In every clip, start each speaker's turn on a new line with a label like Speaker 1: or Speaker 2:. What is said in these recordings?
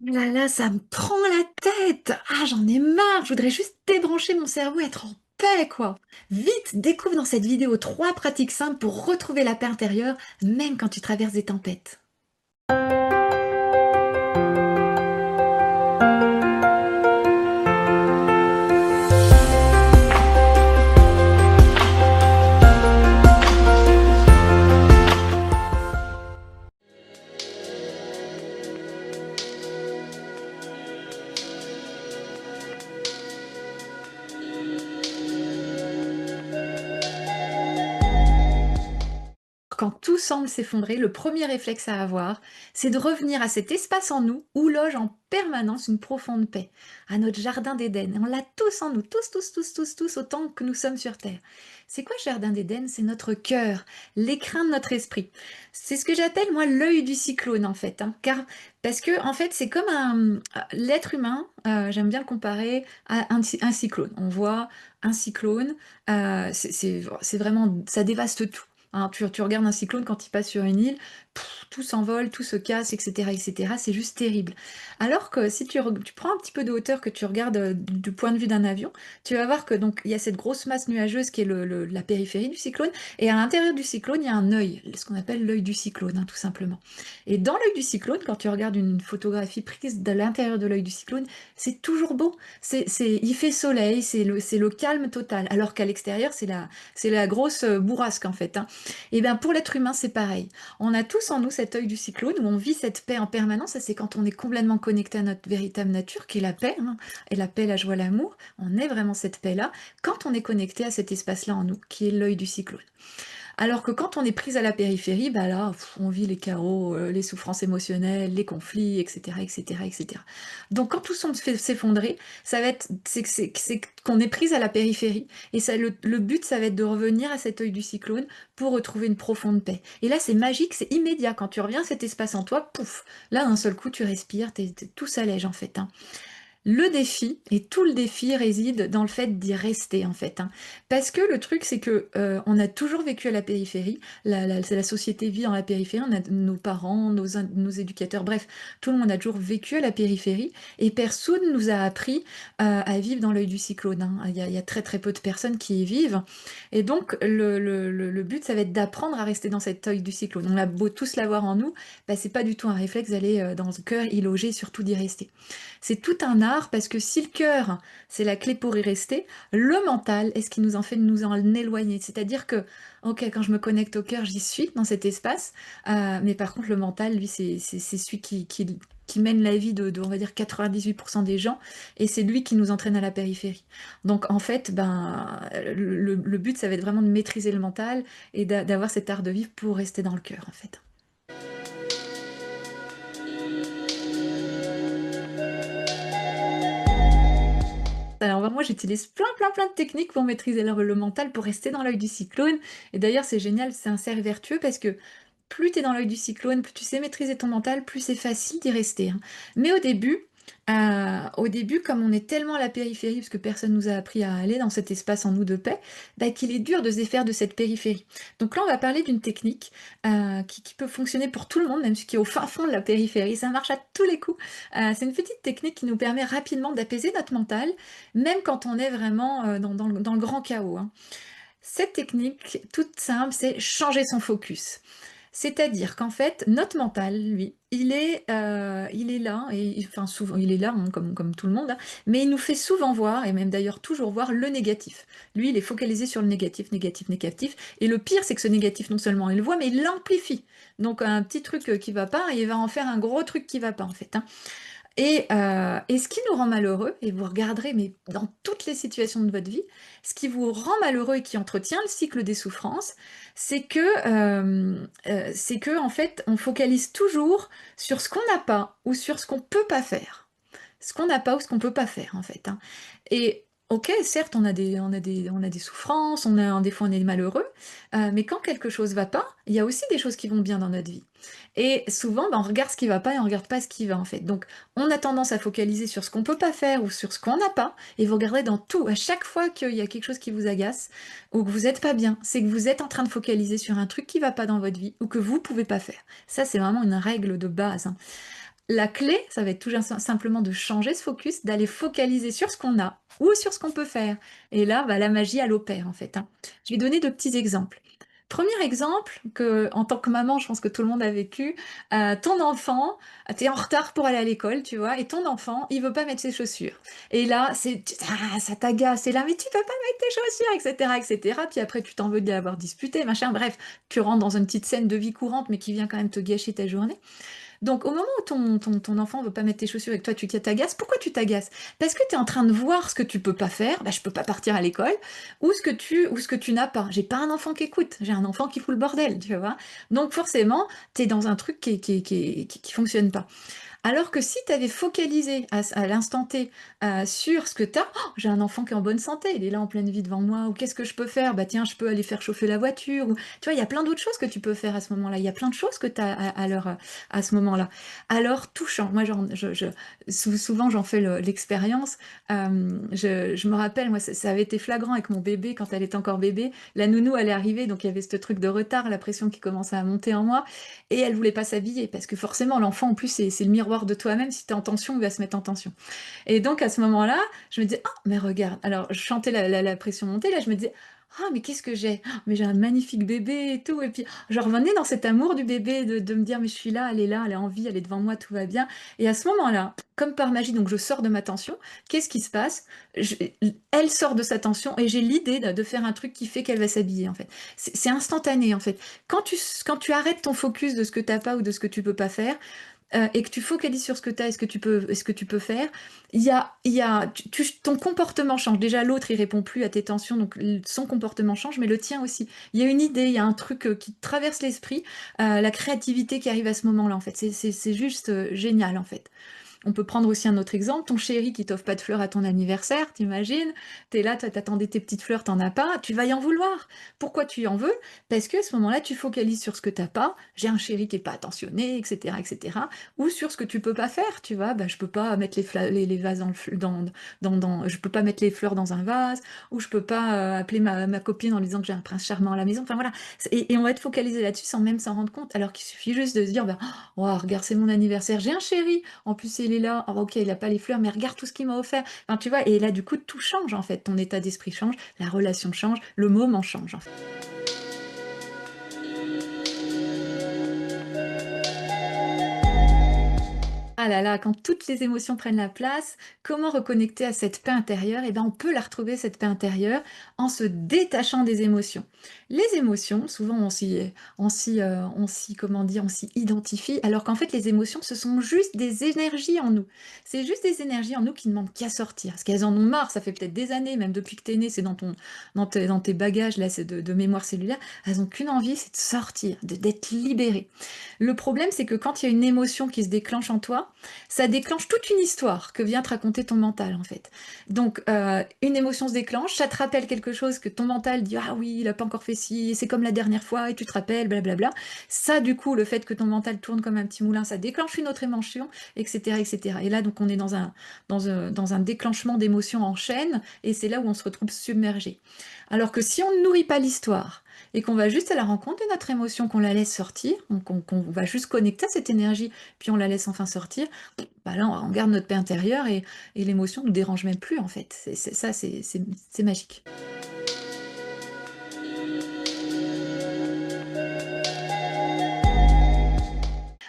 Speaker 1: Oh là là, ça me prend la tête! Ah, j'en ai marre! Je voudrais juste débrancher mon cerveau et être en paix, quoi! Vite, découvre dans cette vidéo 3 pratiques simples pour retrouver la paix intérieure, même quand tu traverses des tempêtes. Quand tout semble s'effondrer, le premier réflexe à avoir, c'est de revenir à cet espace en nous où loge en permanence une profonde paix, à notre jardin d'Éden. On l'a tous en nous, tous, tous, tous, tous, tous, autant que nous sommes sur Terre. C'est quoi le jardin d'Éden? C'est notre cœur, l'écrin de notre esprit. C'est ce que j'appelle, moi, l'œil du cyclone, en fait. Car, parce que, en fait, c'est comme l'être humain, j'aime bien le comparer à un cyclone. On voit un cyclone, c'est vraiment, ça dévaste tout. Hein, tu regardes un cyclone quand il passe sur une île, tout s'envole, tout se casse, etc., etc. C'est juste terrible. Alors que si tu prends un petit peu de hauteur, que tu regardes du point de vue d'un avion, tu vas voir que donc il y a cette grosse masse nuageuse qui est la périphérie du cyclone, et à l'intérieur du cyclone, il y a un œil, ce qu'on appelle l'œil du cyclone, hein, tout simplement. Et dans l'œil du cyclone, quand tu regardes une photographie prise de l'intérieur de l'œil du cyclone, c'est toujours beau. Il fait soleil, c'est le calme total. Alors qu'à l'extérieur, c'est la grosse bourrasque en fait. Hein. Et bien pour l'être humain, c'est pareil. On a tous en nous cet œil du cyclone où on vit cette paix en permanence. Ça, c'est quand on est complètement connecté à notre véritable nature, qui est la paix. Hein. Et la paix, la joie, l'amour. On est vraiment cette paix-là quand on est connecté à cet espace-là en nous, qui est l'œil du cyclone. Alors que quand on est prise à la périphérie, bah là, on vit les chaos, les souffrances émotionnelles, les conflits, etc., etc., etc. Donc quand tout semble s'effondrer, ça va être, c'est qu'on est prise à la périphérie, et ça, le but, ça va être de revenir à cet œil du cyclone pour retrouver une profonde paix. Et là, c'est magique, c'est immédiat. Quand tu reviens à cet espace en toi, pouf, là, d'un seul coup, tu respires, tout s'allège en fait. Hein. Le défi, et tout le défi réside dans le fait d'y rester en fait. Hein. Parce que le truc, c'est que on a toujours vécu à la périphérie, la société vit dans la périphérie, on a nos parents, nos éducateurs, bref, tout le monde a toujours vécu à la périphérie, et personne nous a appris à vivre dans l'œil du cyclone. Hein. Il y a très très peu de personnes qui y vivent, et donc le but, ça va être d'apprendre à rester dans cet œil du cyclone. On a beau tous l'avoir en nous, bah, c'est pas du tout un réflexe d'aller dans le cœur, y loger, surtout d'y rester. C'est tout un art parce que si le cœur, c'est la clé pour y rester, le mental est ce qui nous en fait de nous en éloigner. C'est-à-dire que, ok, quand je me connecte au cœur, j'y suis dans cet espace, mais par contre, le mental, lui, c'est celui qui mène la vie on va dire, 98% des gens, et c'est lui qui nous entraîne à la périphérie. Donc, en fait, ben, le but, ça va être vraiment de maîtriser le mental et d'avoir cet art de vivre pour rester dans le cœur, en fait. Alors moi j'utilise plein plein plein de techniques pour maîtriser le mental, pour rester dans l'œil du cyclone. Et d'ailleurs c'est génial, c'est un cercle vertueux parce que plus tu es dans l'œil du cyclone, plus tu sais maîtriser ton mental, plus c'est facile d'y rester. Hein. Mais au début, comme on est tellement à la périphérie, parce que personne nous a appris à aller dans cet espace en nous de paix, bah, qu'il est dur de se défaire de cette périphérie. Donc là, on va parler d'une technique qui peut fonctionner pour tout le monde, même ce qui est au fin fond de la périphérie. Ça marche à tous les coups. C'est une petite technique qui nous permet rapidement d'apaiser notre mental, même quand on est vraiment dans le grand chaos. Hein. Cette technique, toute simple, c'est changer son focus. C'est-à-dire qu'en fait, notre mental, lui, il est là, et enfin souvent, il est là, hein, comme tout le monde, hein, mais il nous fait souvent voir, et même d'ailleurs toujours voir, le négatif. Lui, il est focalisé sur le négatif, négatif, négatif, et le pire, c'est que ce négatif, non seulement il le voit, mais il l'amplifie. Donc un petit truc qui va pas, il va en faire un gros truc qui va pas, en fait. Hein. Et ce qui nous rend malheureux, et vous regarderez, mais dans toutes les situations de votre vie, ce qui vous rend malheureux et qui entretient le cycle des souffrances, c'est que en fait, on focalise toujours sur ce qu'on n'a pas ou sur ce qu'on peut pas faire. Ce qu'on n'a pas ou ce qu'on peut pas faire, en fait. Hein. Et ok, certes, on a des souffrances, des fois on est malheureux, mais quand quelque chose va pas, il y a aussi des choses qui vont bien dans notre vie. Et souvent, ben, on regarde ce qui va pas et on regarde pas ce qui va, en fait. Donc, on a tendance à focaliser sur ce qu'on peut pas faire ou sur ce qu'on n'a pas, et vous regardez dans tout, à chaque fois qu'il y a quelque chose qui vous agace, ou que vous êtes pas bien, c'est que vous êtes en train de focaliser sur un truc qui va pas dans votre vie, ou que vous pouvez pas faire. Ça, c'est vraiment une règle de base. Hein. La clé, ça va être tout simplement de changer ce focus, d'aller focaliser sur ce qu'on a ou sur ce qu'on peut faire. Et là, bah, la magie, elle opère en fait, hein. Je vais donner de petits exemples. Premier exemple, que en tant que maman, je pense que tout le monde a vécu, ton enfant, tu es en retard pour aller à l'école, tu vois? Et ton enfant, il veut pas mettre ses chaussures. Et là, ça t'agace, tu là: «Mais tu peux pas mettre tes chaussures!» et cetera et cetera. Puis après, tu t'en veux d'y avoir disputé, machin, bref, tu rentres dans une petite scène de vie courante, mais qui vient quand même te gâcher ta journée. Donc au moment où ton enfant veut pas mettre tes chaussures et que toi tu t'agaces, pourquoi tu t'agaces? Parce que tu es en train de voir ce que tu peux pas faire, bah, je peux pas partir à l'école, ou ce que tu n'as pas. J'ai pas un enfant qui écoute, j'ai un enfant qui fout le bordel, tu vois? Donc forcément, tu es dans un truc qui fonctionne pas. Alors que si tu avais focalisé à l'instant T, sur ce que tu as: «Oh, j'ai un enfant qui est en bonne santé, il est là en pleine vie devant moi» ou «Qu'est-ce que je peux faire? Bah, tiens, je peux aller faire chauffer la voiture» ou tu vois? Il y a plein d'autres choses que tu peux faire à ce moment-là. Il y a plein de choses que tu as à ce moment-là. Alors tout change. Moi, j'en je souvent j'en fais l'expérience. Je me rappelle, moi, ça avait été flagrant avec mon bébé quand elle était encore bébé. La nounou, elle est arrivée, donc il y avait ce truc de retard, la pression qui commençait à monter en moi et elle voulait pas s'habiller parce que forcément l'enfant en plus c'est le miroir de toi-même, si tu es en tension, il va se mettre en tension. Et donc à ce moment-là, je me disais: «Ah mais regarde!» Alors je sentais la pression monter, là je me disais: «Ah mais qu'est-ce que j'ai? Ah, mais j'ai un magnifique bébé et tout» et puis je revenais dans cet amour du bébé, de me dire: «Mais je suis là, elle est en vie, elle est devant moi, tout va bien» et à ce moment-là, comme par magie, donc je sors de ma tension, qu'est-ce qui se passe? Je Elle sort de sa tension et j'ai l'idée de faire un truc qui fait qu'elle va s'habiller en fait. C'est instantané en fait. Quand tu arrêtes ton focus de ce que tu as pas ou de ce que tu peux pas faire, et que tu focalises sur ce que tu as et ce que tu peux faire, il y a ton comportement change. Déjà l'autre, il répond plus à tes tensions, donc son comportement change, mais le tien aussi. Il y a une idée, il y a un truc, qui te traverse l'esprit, la créativité qui arrive à ce moment-là, en fait. C'est juste, génial, en fait. On peut prendre aussi un autre exemple, ton chéri qui t'offre pas de fleurs à ton anniversaire, tu imagines? Tu es là, toi, tu attendais tes petites fleurs, tu en as pas, tu vas y en vouloir. Pourquoi tu y en veux? Parce qu'à ce moment-là, tu focalises sur ce que tu as pas. J'ai un chéri qui est pas attentionné, et cetera, ou sur ce que tu peux pas faire, tu vois? Bah, je peux pas mettre les vases dans le f dans je peux pas mettre les fleurs dans un vase, ou je peux pas, appeler ma copine en lui disant que j'ai un prince charmant à la maison. Enfin voilà, et on va être focalisé là-dessus sans même s'en rendre compte, alors qu'il suffit juste de se dire: «Bah, oh regarde, c'est mon anniversaire, j'ai un chéri, en plus, il est là. Ah OK, il a pas les fleurs, mais regarde tout ce qu'il m'a offert. Enfin, tu vois? Et là, du coup, tout change, en fait. Ton état d'esprit change, la relation change, le moment change, en fait. Ah là là, quand toutes les émotions prennent la place, comment reconnecter à cette paix intérieure? Eh ben, on peut la retrouver, cette paix intérieure, en se détachant des émotions. Les émotions, souvent comment dire, on s'y identifie, alors qu'en fait, les émotions, ce sont juste des énergies en nous. C'est juste des énergies en nous qui ne demandent qu'à sortir. Parce qu'elles en ont marre, ça fait peut-être des années, même depuis que tu es né, c'est dans tes bagages là, c'est de mémoire cellulaire. Elles ont qu'une envie, c'est de sortir, d'être libérées. Le problème, c'est que quand il y a une émotion qui se déclenche en toi, ça déclenche toute une histoire que vient te raconter ton mental, en fait. Donc, une émotion se déclenche, ça te rappelle quelque chose que ton mental dit: «Ah oui, il a pas encore fait ci, c'est comme la dernière fois et tu te rappelles, blablabla». Ça, du coup, le fait que ton mental tourne comme un petit moulin, ça déclenche une autre émotion, et cetera, et cetera. Et là, donc, on est dans un déclenchement d'émotions en chaîne et c'est là où on se retrouve submergé. Alors que si on ne nourrit pas l'histoire et qu'on va juste à la rencontre de notre émotion, qu'on la laisse sortir, donc qu'on va juste connecter à cette énergie, puis on la laisse enfin sortir, bah là, on garde notre paix intérieure et l'émotion nous dérange même plus, en fait. C'est magique.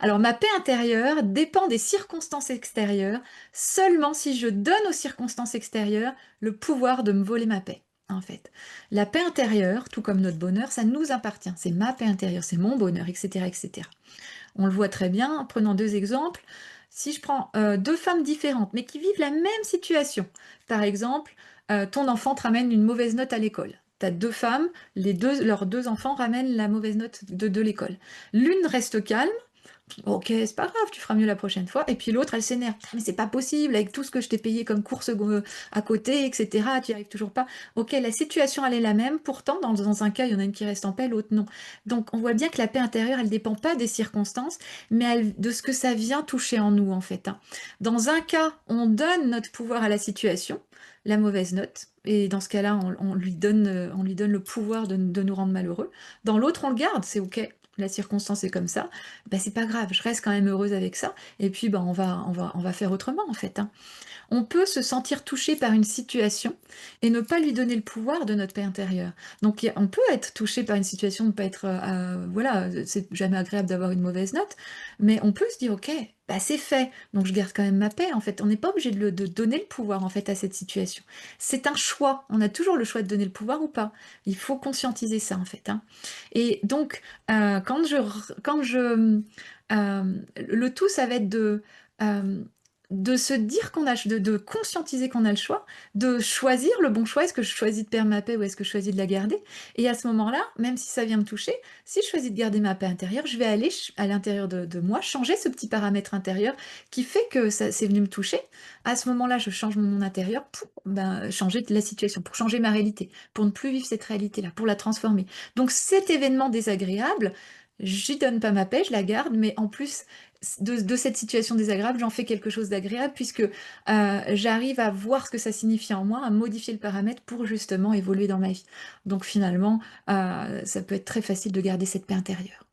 Speaker 1: Alors, ma paix intérieure dépend des circonstances extérieures, seulement si je donne aux circonstances extérieures le pouvoir de me voler ma paix, en fait. La paix intérieure, tout comme notre bonheur, ça nous appartient. C'est ma paix intérieure, c'est mon bonheur, etc., etc. On le voit très bien, en prenant 2 exemples. Si je prends, 2 femmes différentes, mais qui vivent la même situation. Par exemple, ton enfant te ramène une mauvaise note à l'école. Tu as 2 femmes, leurs 2 enfants ramènent la mauvaise note de l'école. L'une reste calme: «OK, c'est pas grave, tu feras mieux la prochaine fois», et puis l'autre, elle s'énerve: «Ah mais c'est pas possible avec tout ce que je t'ai payé comme courses à côté, et cetera, tu y arrives toujours pas». OK, la situation, elle est la même, pourtant dans un cas, il y en a une qui reste en paix, l'autre non. Donc on voit bien que la paix intérieure, elle dépend pas des circonstances, mais elle de ce que ça vient toucher en nous, en fait, hein. Dans un cas, on donne notre pouvoir à la situation, la mauvaise note, et dans ce cas-là, on lui donne le pouvoir de nous rendre malheureux. Dans l'autre, on le garde, c'est OK. la circonstance est comme ça, bah, c'est pas grave, je reste quand même heureuse avec ça et puis, bah, on va faire autrement, en fait, hein. On peut se sentir touché par une situation et ne pas lui donner le pouvoir de notre paix intérieure. Donc on peut être touché par une situation, ne pas être, voilà, c'est jamais agréable d'avoir une mauvaise note, mais on peut se dire: «OK, bah, c'est fait, donc je garde quand même ma paix», en fait. On n'est pas obligé de donner le pouvoir, en fait, à cette situation. C'est un choix, on a toujours le choix de donner le pouvoir ou pas. Il faut conscientiser ça, en fait, hein, et donc le tout, ça va être de se dire qu'on a de conscientiser qu'on a le choix, de choisir le bon choix. Est-ce que je choisis de perdre ma paix ou est-ce que je choisis de la garder? Et à ce moment-là, même si ça vient me toucher, si je choisis de garder ma paix intérieure, je vais aller à l'intérieur de moi, changer ce petit paramètre intérieur qui fait que ça c'est venu me toucher. À ce moment-là, je change mon monde intérieur pour, ben, changer de la situation, pour changer ma réalité, pour ne plus vivre cette réalité-là, pour la transformer. Donc cet événement désagréable, j'y donne pas ma paix, je la garde, mais en plus, de cette situation désagréable, j'en fais quelque chose d'agréable puisque, j'arrive à voir ce que ça signifie en moi, à modifier le paramètre pour justement évoluer dans ma vie. Donc finalement, ça peut être très facile de garder cette paix intérieure.